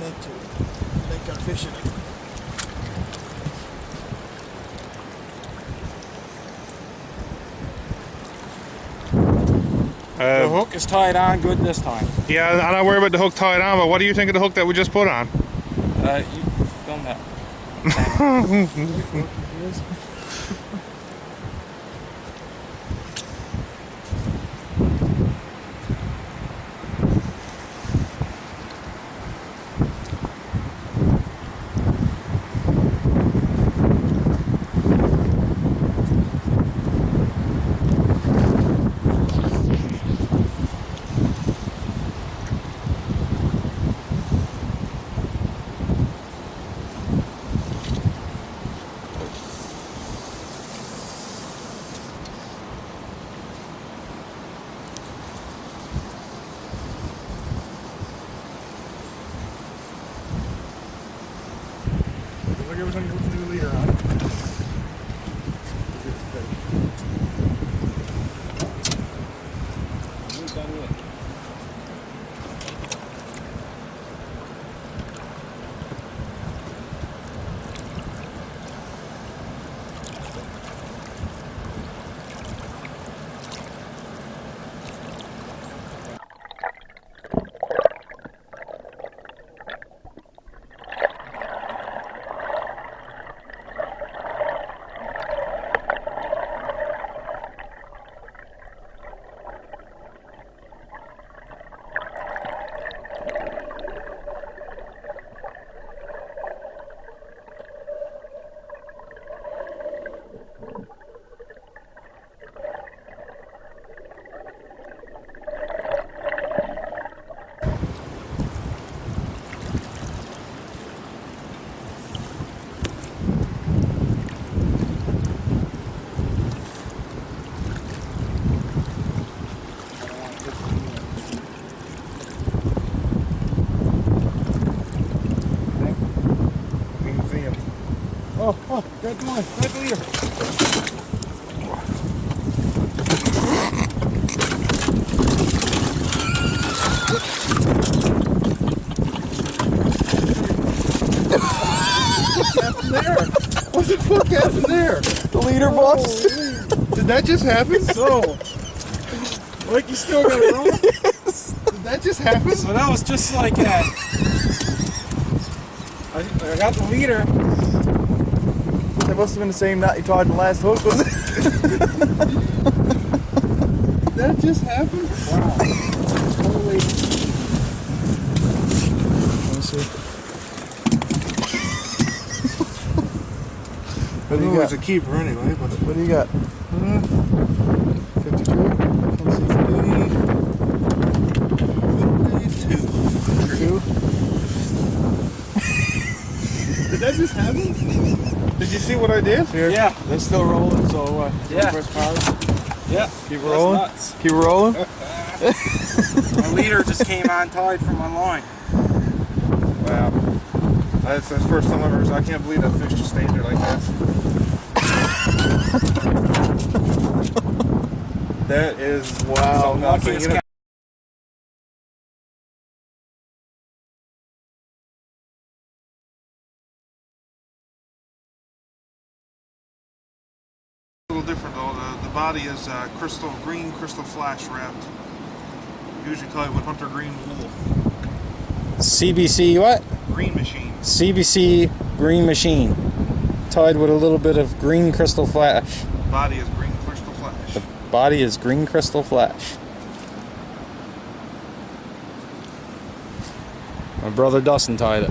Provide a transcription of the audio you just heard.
meant to make our fishing. The hook is tied on good this time. Yeah, I'm not worried about the hook tied on, but what do you think of the hook that we just put on? You film that. Look every time you put the new leader on. Oh, grab the line, grab the leader. What the fuck happened there? The leader bust. Did that just happen? So, like you still got it wrong? Yes. Did that just happen? So that was just like that. I got the leader. That must have been the same knot you tied the last hook, was it? Did that just happen? Wow. Holy. Let me see. What do you got? It's a keeper anyway, but What do you got? 52? let's see, 52. Did that just happen? Did you see what I did? Here. Yeah. They're still rolling, so Yeah. press pause. Yeah. Keep rolling. That's nuts. Keep rolling. My leader just came on tied from my line. Wow. That's the first time I've ever. I can't believe that fish just stayed there like that. That is Wow. something else. Luckiest You know, guy. a little different though. The body is green crystal flash wrapped. Usually tied with hunter green wool. CBC what? Green machine. CBC green machine. Tied with a little bit of green crystal flash. Body is green crystal flash. The body is green crystal flash. My brother Dustin tied it.